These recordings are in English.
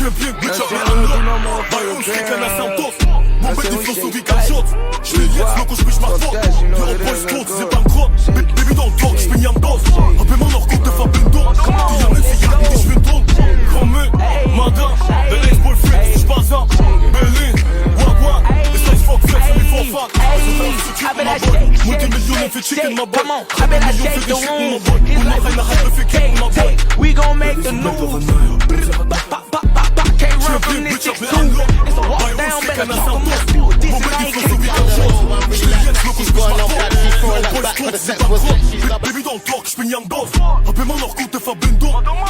Tu es bien bitch avec un lot. Bayon c'est qu'un assamptos. Mon bête il flosse au vicachot. Je les liesse, loco j'pêche ma faute. Yo boys close, c'est pas gros. Baby dans le talk, j'fais niam dos. Rappelle-moi leur compte de Fabindo. Dis y'a même si y'a que j'fais trop. Grand mec, madame, the ex-boyfriend, j'passe. Berlin, Wagwan, les slice fuck flex, les faux fans. Multimillionnaire fait chicken ma boy. Multimillionnaire fait des shit pour ma boy. On a rien à rêve, fait kick pour ma boy. We gon' make the news. Can't run from this shit too. It's a walk down, better talk on my few. This is I ain't getting Baby dans le talk, j'peux niam dos. Rappelle-moi leur compte de Fabindo.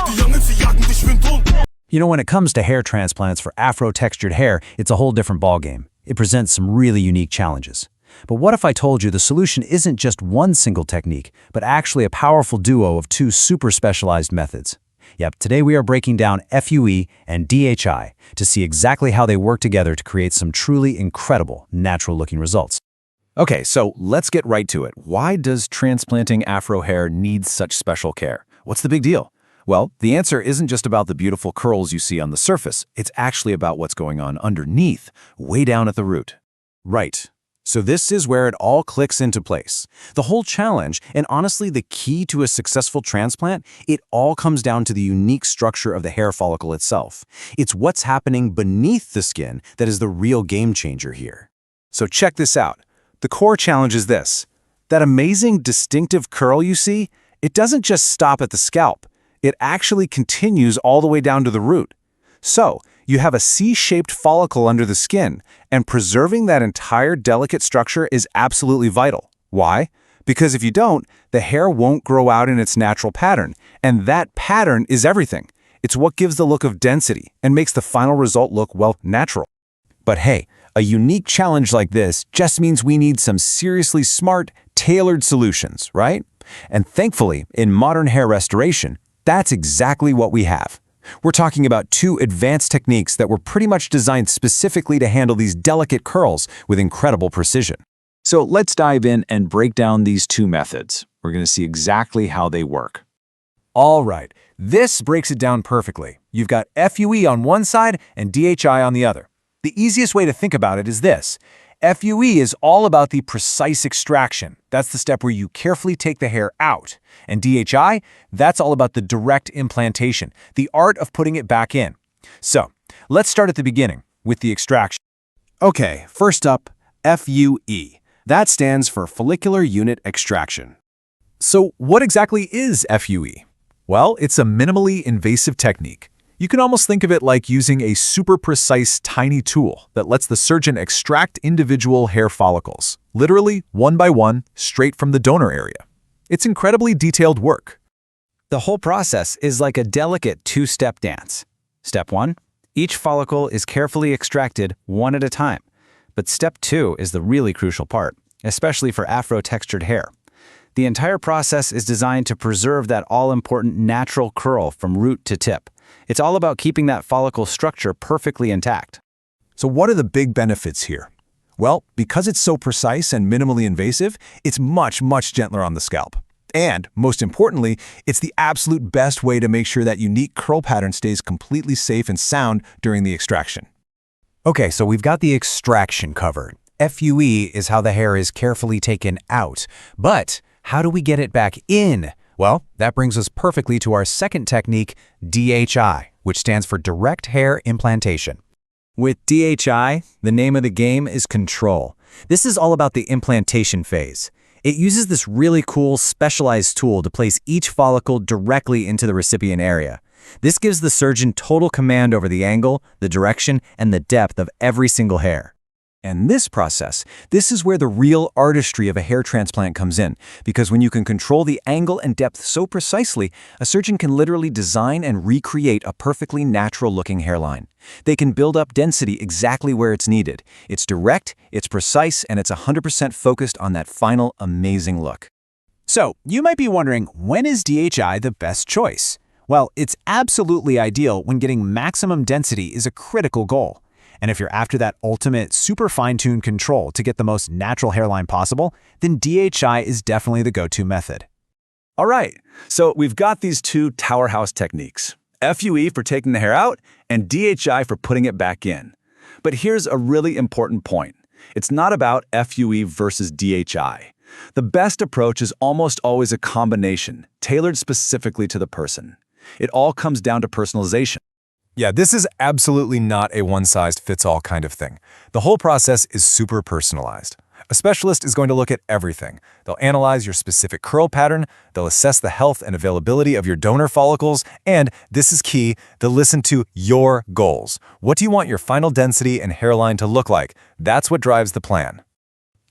Dis y'a même si y'a que des cheveux trop. You know, when it comes to hair transplants for Afro-textured hair, it's a whole different ballgame. It presents some really unique challenges. But what if I told you the solution isn't just one single technique, but actually a powerful duo of two super specialized methods? Yep, today we are breaking down FUE and DHI to see exactly how they work together to create some truly incredible, natural-looking results. Okay, so let's get right to it. Why does transplanting Afro hair need such special care? What's the big deal? Well, the answer isn't just about the beautiful curls you see on the surface. It's actually about what's going on underneath, way down at the root. Right. So this is where it all clicks into place. The whole challenge, and honestly the key to a successful transplant, it all comes down to the unique structure of the hair follicle itself. It's what's happening beneath the skin that is the real game changer here. So check this out. The core challenge is this. That amazing distinctive curl you see, it doesn't just stop at the scalp. It actually continues all the way down to the root. So, you have a C-shaped follicle under the skin, and preserving that entire delicate structure is absolutely vital. Why? Because if you don't, the hair won't grow out in its natural pattern, and that pattern is everything. It's what gives the look of density and makes the final result look, well, natural. But hey, a unique challenge like this just means we need some seriously smart, tailored solutions, right? And thankfully, in modern hair restoration, that's exactly what we have. We're talking about two advanced techniques that were pretty much designed specifically to handle these delicate curls with incredible precision. So let's dive in and break down these two methods. We're going to see exactly how they work. All right, this breaks it down perfectly. You've got FUE on one side and DHI on the other. The easiest way to think about it is this. FUE is all about the precise extraction. That's the step where you carefully take the hair out. And DHI, that's all about the direct implantation, the art of putting it back in. So, let's start at the beginning with the extraction. Okay, first up, FUE. That stands for follicular unit extraction. So, what exactly is FUE? Well, it's a minimally invasive technique. You can almost think of it like using a super precise tiny tool that lets the surgeon extract individual hair follicles, literally one by one, straight from the donor area. It's incredibly detailed work. The whole process is like a delicate two-step dance. Step 1, each follicle is carefully extracted one at a time. But step 2 is the really crucial part, especially for Afro-textured hair. The entire process is designed to preserve that all-important natural curl from root to tip. It's all about keeping that follicle structure perfectly intact. So what are the big benefits here? Well, because it's so precise and minimally invasive, it's much, much gentler on the scalp. And, most importantly, it's the absolute best way to make sure that unique curl pattern stays completely safe and sound during the extraction. Okay, so we've got the extraction covered. FUE is how the hair is carefully taken out. But how do we get it back in? Well, that brings us perfectly to our second technique, DHI, which stands for direct hair implantation. With DHI, the name of the game is control. This is all about the implantation phase. It uses this really cool specialized tool to place each follicle directly into the recipient area. This gives the surgeon total command over the angle, the direction, and the depth of every single hair. And this process, this is where the real artistry of a hair transplant comes in, because when you can control the angle and depth so precisely, a surgeon can literally design and recreate a perfectly natural-looking hairline. They can build up density exactly where it's needed. It's direct, it's precise, and it's 100% focused on that final amazing look. So, you might be wondering, when is DHI the best choice? Well, it's absolutely ideal when getting maximum density is a critical goal. And if you're after that ultimate, super fine-tuned control to get the most natural hairline possible, then DHI is definitely the go-to method. All right, so we've got these two powerhouse techniques, FUE for taking the hair out and DHI for putting it back in. But here's a really important point. It's not about FUE versus DHI. The best approach is almost always a combination, tailored specifically to the person. It all comes down to personalization. Yeah, this is absolutely not a one-size-fits-all kind of thing. The whole process is super personalized. A specialist is going to look at everything. They'll analyze your specific curl pattern, they'll assess the health and availability of your donor follicles, and, this is key, they'll listen to your goals. What do you want your final density and hairline to look like? That's what drives the plan.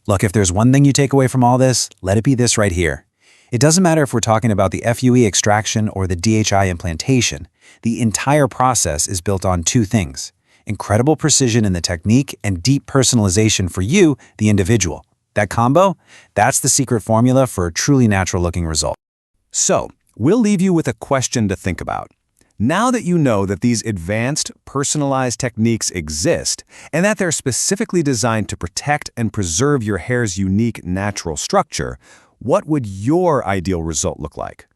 Look, if there's one thing you take away from all this, let it be this right here. It doesn't matter if we're talking about the FUE extraction or the DHI implantation. The entire process is built on two things: incredible precision in the technique and deep personalization for you, the individual. That combo? That's the secret formula for a truly natural-looking result. So, we'll leave you with a question to think about. Now that you know that these advanced, personalized techniques exist, and that they're specifically designed to protect and preserve your hair's unique natural structure, what would your ideal result look like?